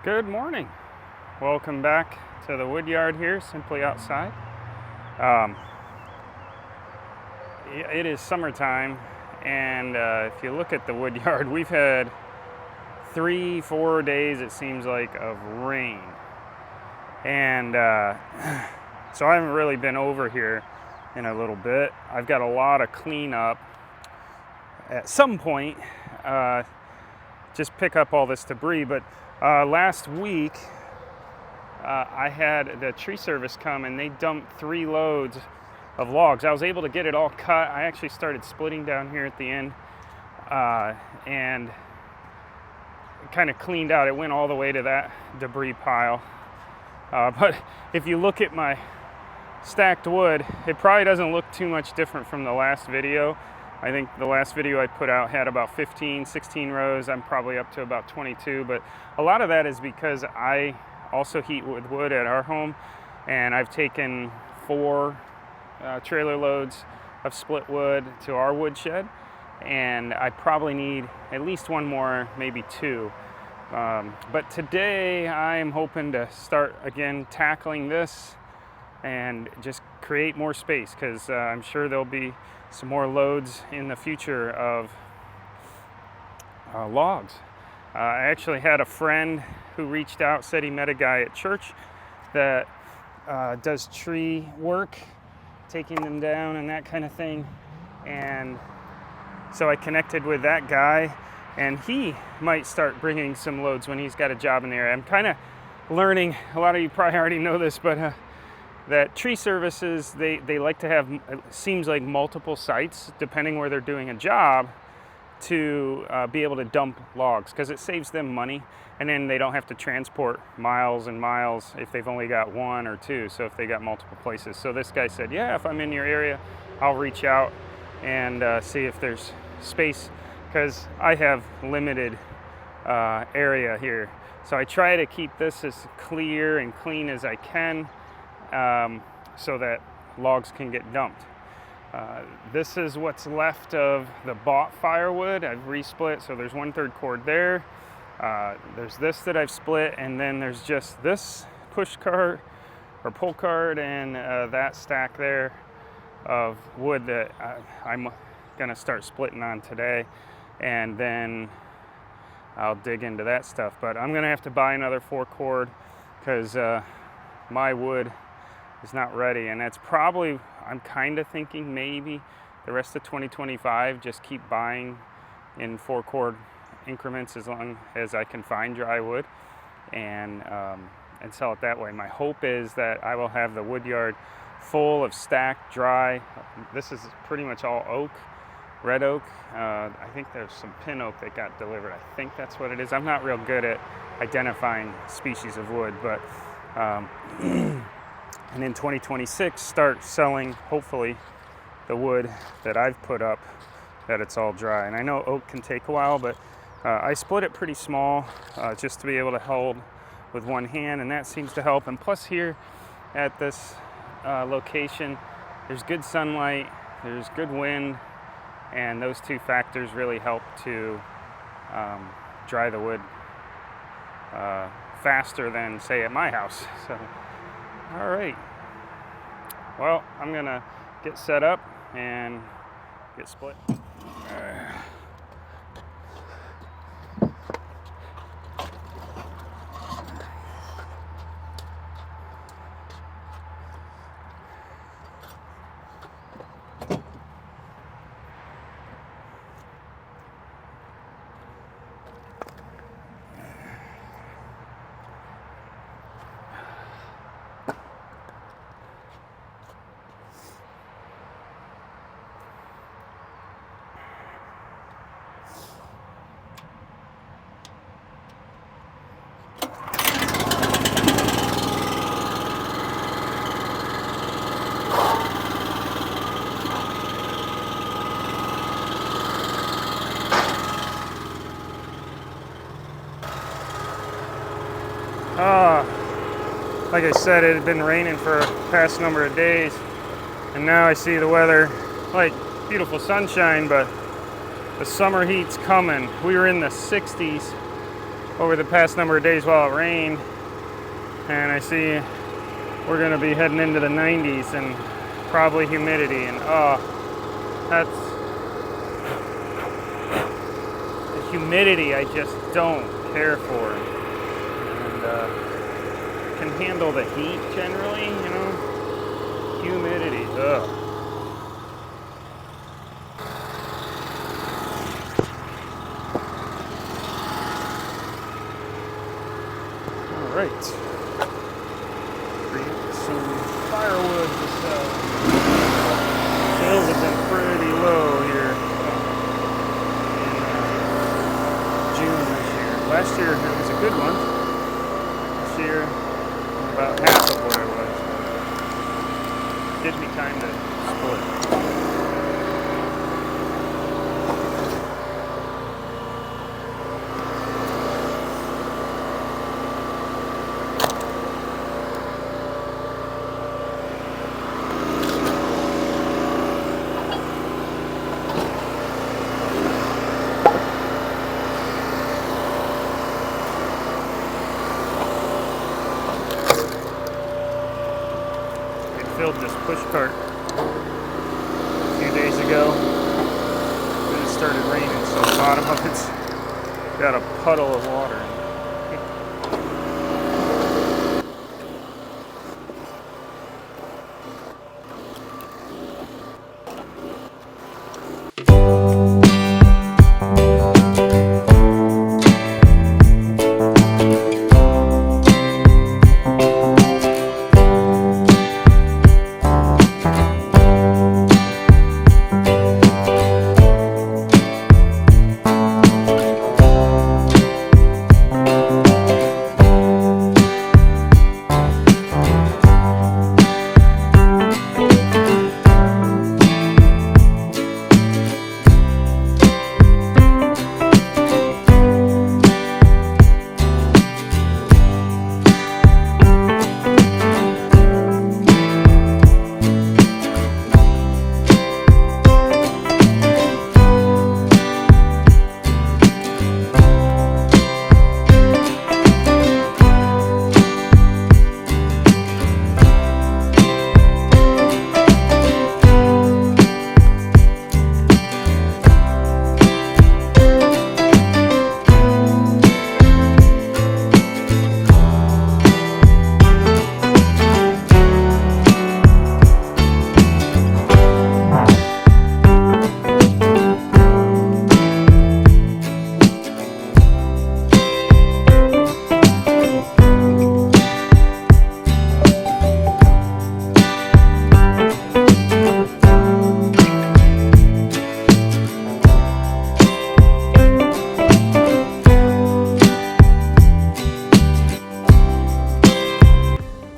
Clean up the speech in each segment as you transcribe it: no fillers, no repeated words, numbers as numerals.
Good morning. Welcome back to the woodyard here, simply outside. Um, it is summertime, and if you look at the woodyard, we've had 3-4 days, it seems like, of rain. And so I haven't really been over here in a little bit. I've got a lot of cleanup. At some point, just pick up all this debris, but last week, I had the tree service come and they dumped 3 loads of logs. I was able to get it all cut. I actually started splitting down here at the end and kind of cleaned out. It went all the way to that debris pile. But if you look at my stacked wood, it probably doesn't look too much different from the last video. I think the last video I put out had about 15, 16 rows. I'm probably up to about 22, but a lot of that is because I also heat with wood at our home, and I've taken 4 trailer loads of split wood to our woodshed, and I probably need at least 1 more, maybe 2. But today I'm hoping to start again tackling this and just create more space, because I'm sure there'll be some more loads in the future of logs. I actually had a friend who reached out, said he met a guy at church that does tree work, taking them down and that kind of thing. And so I connected with that guy, and he might start bringing some loads when he's got a job in the area. I'm kind of learning, a lot of you probably already know this, but that tree services, they like to have, it seems like, multiple sites depending where they're doing a job to be able to dump logs, because it saves them money, and then they don't have to transport miles and miles if they've only got 1 or 2, so if they got multiple places. So this guy said, yeah, if I'm in your area, I'll reach out and see if there's space, because I have limited area here. So I try to keep this as clear and clean as I can, so that logs can get dumped. This is what's left of the bought firewood. I've resplit, so there's 1/3 cord there. There's this that I've split, and then there's just this push cart or pull cart and that stack there of wood that I'm gonna start splitting on today, and then I'll dig into that stuff. But I'm gonna have to buy another 4 cord because my wood is not ready, and that's probably, I'm kind of thinking maybe the rest of 2025 just keep buying in 4 cord increments as long as I can find dry wood, and sell it that way. My hope is that I will have the woodyard full of stacked dry. This is pretty much all oak, red oak. I think there's some pin oak that got delivered. I think that's what it is. I'm not real good at identifying species of wood, but and in 2026 start selling, hopefully, the wood that I've put up, that it's all dry. And I know oak can take a while, but I split it pretty small just to be able to hold with one hand, and that seems to help. And plus here at this location, there's good sunlight, there's good wind, and those 2 factors really help to dry the wood faster than, say, at my house. So, all right. Well, I'm gonna get set up and get split. Like I said, it had been raining for a past number of days, and now I see the weather, like, beautiful sunshine, but the summer heat's coming. We were in the 60s over the past number of days while it rained, and I see we're going to be heading into the 90s and probably humidity, and that's the humidity I just don't care for. And can handle the heat generally, you know. Humidity, ugh. All right. Create some firewood to sell. Sales have been pretty low here in June this year. Last year it was a good one. This year, about half of what it was. Gives me time to split. Filled this push cart a few days ago. Then it started raining, so the bottom of it's got a puddle of water in it.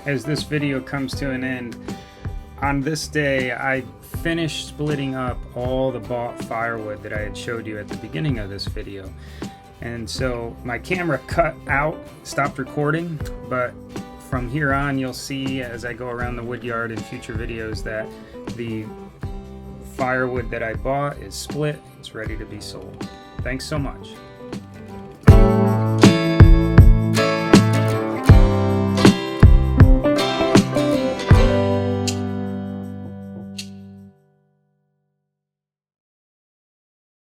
As this video comes to an end, on this day I finished splitting up all the bought firewood that I had showed you at the beginning of this video. And so my camera cut out, stopped recording, but from here on you'll see as I go around the woodyard in future videos that the firewood that I bought is split, it's ready to be sold. Thanks so much.